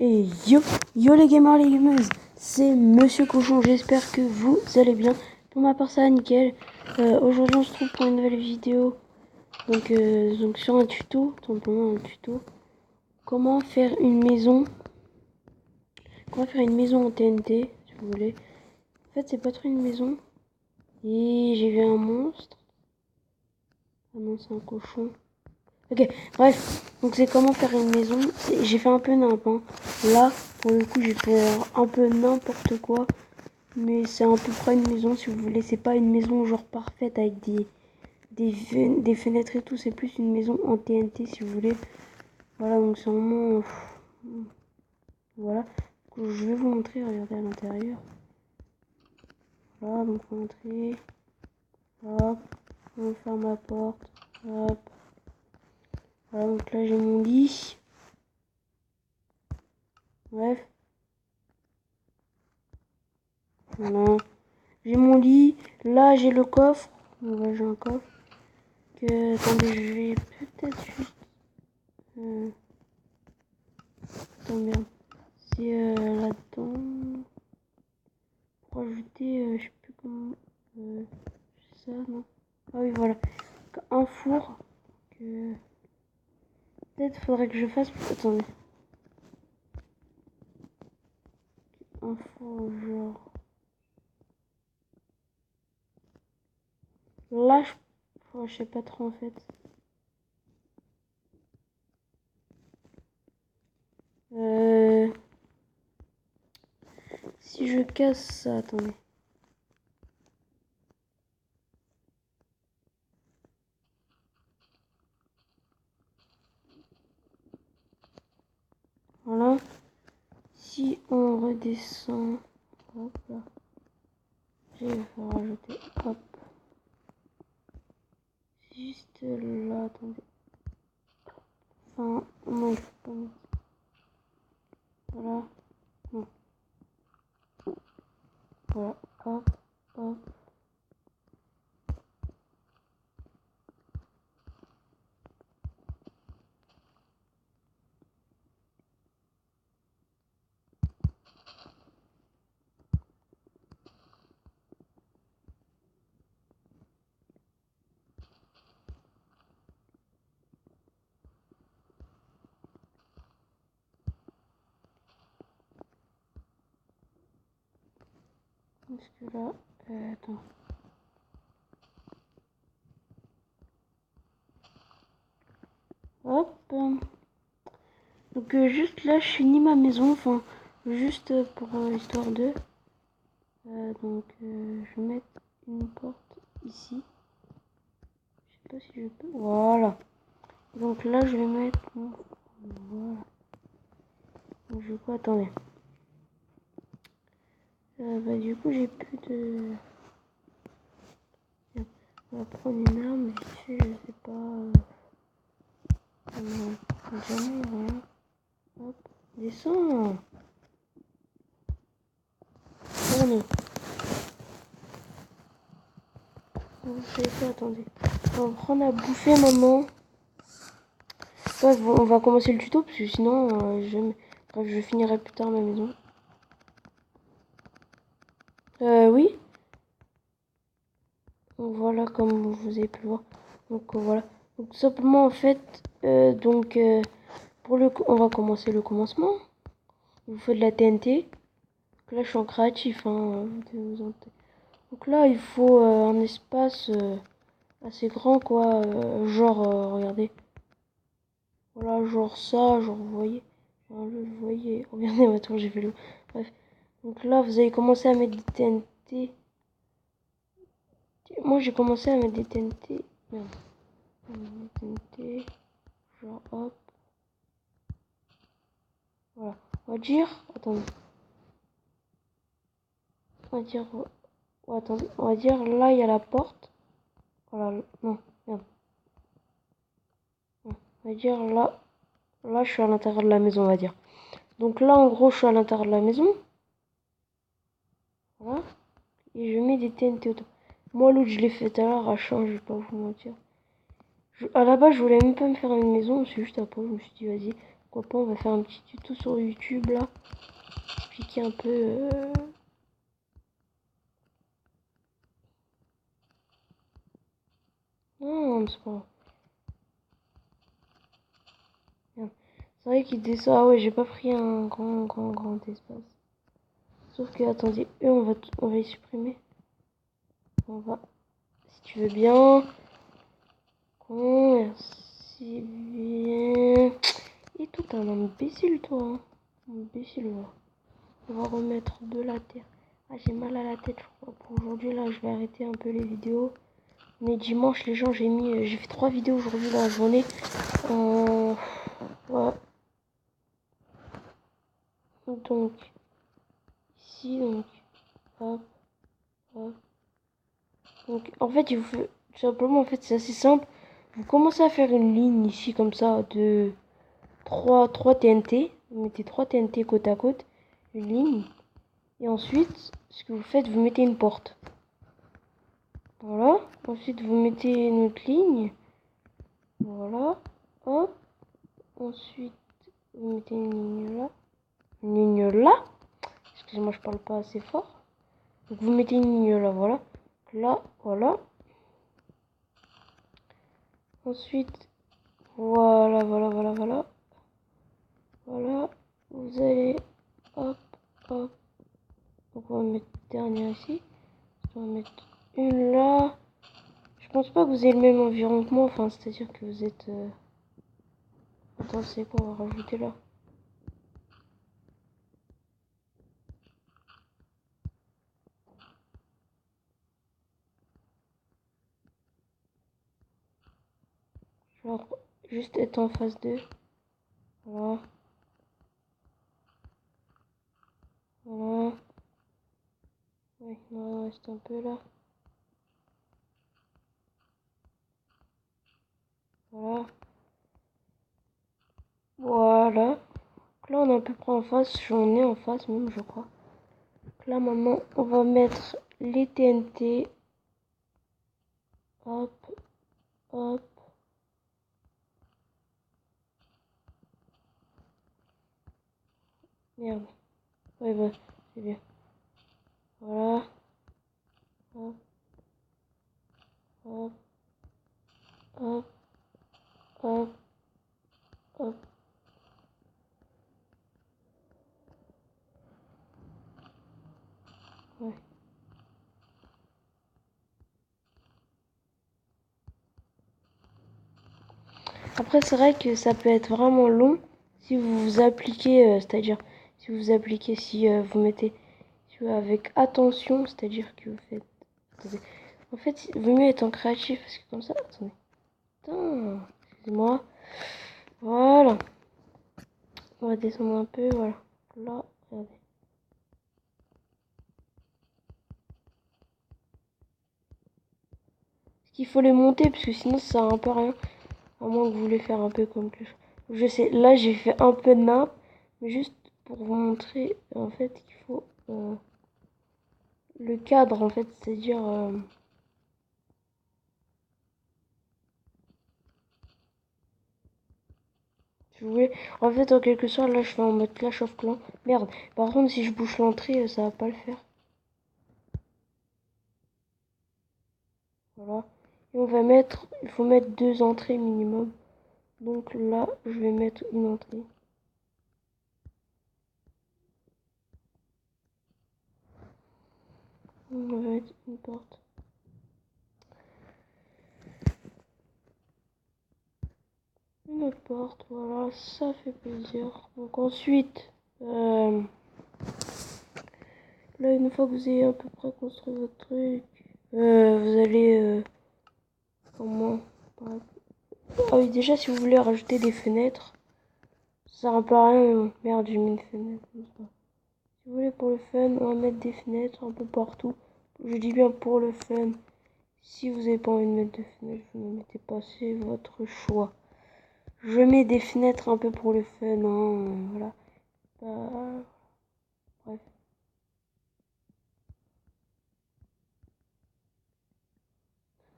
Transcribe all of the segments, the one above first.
Et yo les gamers, les gameuses, c'est Monsieur Cochon, j'espère que vous allez bien. Pour ma part ça va nickel. Aujourd'hui on se trouve pour une nouvelle vidéo. Donc sur un tuto, tout simplement un tuto. Comment faire une maison. Comment faire une maison en TNT, si vous voulez. En fait c'est pas trop une maison. Et j'ai vu un monstre. Ah non c'est un cochon. Ok, bref, donc c'est comment faire une maison. J'ai fait un peu n'importe. Là, pour le coup, j'ai fait un peu n'importe quoi. Mais c'est à peu près une maison, si vous voulez. C'est pas une maison genre parfaite avec des fenêtres et tout. C'est plus une maison en TNT, si vous voulez. Voilà, donc c'est vraiment... Voilà. Donc, je vais vous montrer, regardez à l'intérieur. Voilà, donc on va entrer. Hop, on ferme la porte. Hop. Voilà, donc là j'ai mon lit. Bref. Voilà. J'ai mon lit. Là j'ai le coffre. Voilà, j'ai un coffre. Attendez, je vais peut-être juste... Attends, merde. C'est là-dedans. Pour ajouter, je sais plus comment... ça, non. Ah oui, voilà. Un four. Peut-être faudrait que je fasse... Attendez. Un four, genre... Là, je sais pas trop, en fait. Si je casse ça, attendez. Voilà. Si on redescend... Hop là. Je vais rajouter... Hop. Juste là, attendez. Enfin, non, il faut pas mettre... Voilà. Non. Voilà. Hop, hop. Parce que là... attends. Hop. Donc juste là, je finis ma maison. Enfin, juste pour histoire de... je vais mettre une porte ici. Je sais pas si je peux... Voilà. Donc là, je vais mettre... Voilà. Donc je quoi, attendez. Du coup, j'ai plus de... Tiens, on va prendre une arme, vite fait, je sais pas... jamais rien. Hop, descends. Tourne. Vous savez quoi, attendez. On va prendre à bouffer maintenant. Bref, on va commencer le tuto, parce que sinon, bref, je finirai plus tard ma maison. Oui. Donc voilà, comme vous avez pu le voir. Donc voilà. Donc simplement, en fait, on va commencer le commencement. Vous faites de la TNT. Donc là, je suis en créatif, hein. Donc là, il faut un espace assez grand, quoi. Regardez. Voilà, genre ça, genre, vous voyez. Vous voyez. Regardez, maintenant, j'ai fait le... Bref. Donc là, vous allez commencer à mettre des TNT. Moi, j'ai commencé à mettre des TNT. Merde. Des TNT. Genre, hop. Voilà. On va dire... Attendez. On va dire... attendez. On va dire, là, il y a la porte. Voilà. Non, merde. On va dire, là... Là, je suis à l'intérieur de la maison, on va dire. Donc là, en gros, je suis à l'intérieur de la maison. Voilà. Et je mets des TNT autour. Moi, l'autre, je l'ai fait tout à l'heure à champ, je vais pas vous mentir. À la base, je voulais même pas me faire une maison. C'est juste après, je me suis dit, vas-y, pourquoi pas, on va faire un petit tuto sur YouTube là. Expliquer un peu. Non, c'est pas grave. C'est vrai qu'il descend. Ah ouais, j'ai pas pris un grand espace. Sauf que, attendez, eux, on va les supprimer. On va, si tu veux bien. Merci bien. Et tout un imbécile, toi. Hein. Imbécile, va. On va remettre de la terre. Ah, j'ai mal à la tête, je crois. Pour aujourd'hui, là, je vais arrêter un peu les vidéos. Mais dimanche, les gens, j'ai fait 3 vidéos aujourd'hui dans la journée. Ouais. Donc, ici, donc, hop, hop. Donc, en fait, il vous fait, tout simplement, en fait, c'est assez simple. Vous commencez à faire une ligne ici, comme ça, de 3 TNT. Vous mettez 3 TNT côte à côte, une ligne. Et ensuite, ce que vous faites, vous mettez une porte. Voilà. Ensuite, vous mettez une autre ligne. Voilà. Hop. Ensuite, vous mettez une ligne là. Une ligne là. Excusez-moi, je parle pas assez fort. Donc, vous mettez une ligne là, voilà. Là, voilà. Ensuite, voilà. Voilà. Vous allez, hop. Donc, on va mettre dernière ici. On va mettre une là. Je pense pas que vous ayez le même environnement que moi. Enfin, c'est-à-dire que vous êtes... Attends, c'est quoi? On va rajouter là. Genre, juste être en face d'eux. Voilà. Voilà. Ouais, on reste un peu là. Voilà. Voilà. Donc là, on est à peu près en face. J'en ai en face même, je crois. Donc là, maintenant, on va mettre les TNT. Hop. Hop. Merde. Ouais, bah, c'est bien. Voilà. Hop. Hop. Hop. Hop. Hop. Ouais. Après, c'est vrai que ça peut être vraiment long si vous vous appliquez, c'est-à-dire si vous appliquez, si vous mettez avec attention, c'est-à-dire que vous faites. Attendez. En fait, il vaut mieux être en créatif parce que comme ça. Attendez. Putain, excusez-moi. Voilà. On va descendre un peu, voilà. Là, regardez. Parce qu'il faut les monter parce que sinon ça sert un peu à rien. À moins que vous voulez faire un peu comme que je sais. Là, j'ai fait un peu de nappe, mais juste pour vous montrer en fait qu'il faut le cadre en fait, c'est-à-dire si vous voulez. En fait, en quelque sorte, là, je fais en mode Clash of Clans. Merde. Par contre, si je bouge l'entrée, ça va pas le faire. Voilà. Et on va mettre, il faut mettre 2 entrées minimum. Donc là, je vais mettre une entrée. On va mettre une porte. Une autre porte, voilà, ça fait plaisir. Donc ensuite, là, une fois que vous avez à peu près construit votre truc, vous allez... comment... Ah oui, déjà, si vous voulez rajouter des fenêtres, ça sert un peu à rien, mais bon. Merde, j'ai mis une fenêtre comme ça. Si vous voulez pour le fun, on va mettre des fenêtres un peu partout. Je dis bien pour le fun. Si vous n'avez pas envie de mettre de fenêtres, vous ne mettez pas, c'est votre choix. Je mets des fenêtres un peu pour le fun, hein, voilà. Bref.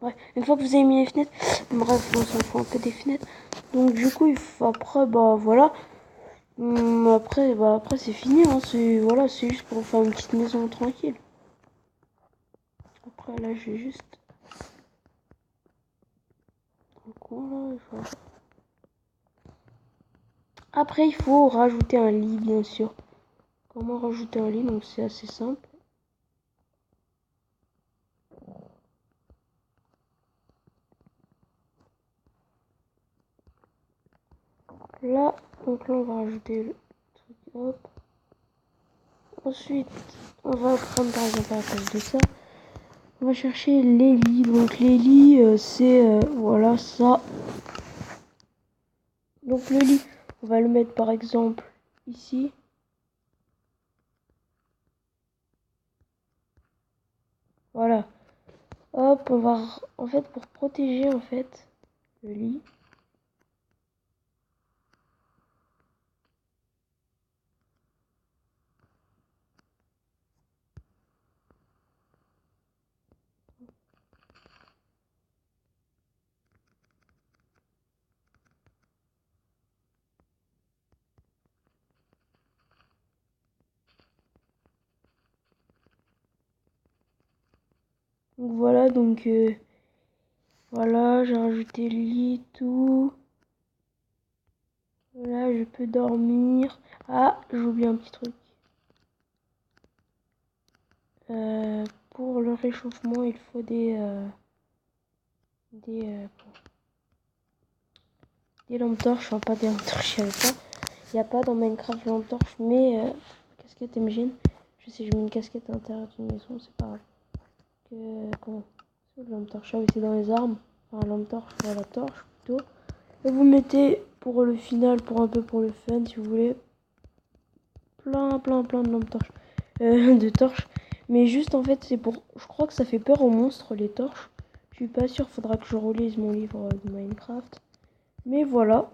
Bref, une fois que vous avez mis les fenêtres, bref, on s'en fout un peu des fenêtres. Donc du coup, il faut, après, bah voilà. Après c'est fini, hein. Voilà, c'est juste pour faire une petite maison tranquille. Après là, je vais juste dans le coin là. Après, il faut rajouter un lit, bien sûr. Comment rajouter un lit? Donc c'est assez simple. Là, donc là, on va rajouter le truc. Hop. Ensuite, on va prendre par exemple à cause de ça. On va chercher les lits. Donc les lits, c'est voilà ça. Donc le lit, on va le mettre par exemple ici. Voilà. Hop, on va en fait pour protéger en fait le lit. Donc voilà, donc voilà, j'ai rajouté le lit, tout. Là, je peux dormir. Ah, j'ai oublié un petit truc. Pour le réchauffement, il faut des, des lampes torches. Enfin, pas des lampes torches, il n'y a pas dans Minecraft lampe torche, mais casquette MGN. Je sais, je mets une casquette à l'intérieur d'une maison, c'est pas grave. Comment? C'est lampe torche, ah oui, c'est dans les armes. Enfin, lampe torche, la torche plutôt. Et vous mettez pour le final, pour un peu pour le fun, si vous voulez, plein de lampes torches. De torches. Mais juste en fait, c'est pour. Je crois que ça fait peur aux monstres, les torches. Je suis pas sûre, faudra que je relise mon livre de Minecraft. Mais voilà.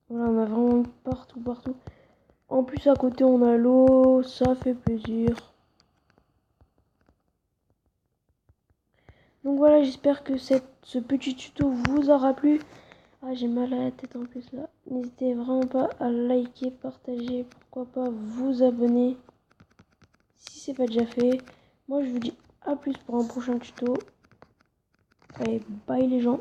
Voilà, on a vraiment partout. En plus, à côté, on a l'eau. Ça fait plaisir. Donc voilà, j'espère que ce petit tuto vous aura plu. Ah, j'ai mal à la tête en plus là. N'hésitez vraiment pas à liker, partager, pourquoi pas vous abonner si c'est pas déjà fait. Moi, je vous dis à plus pour un prochain tuto. Allez, bye les gens.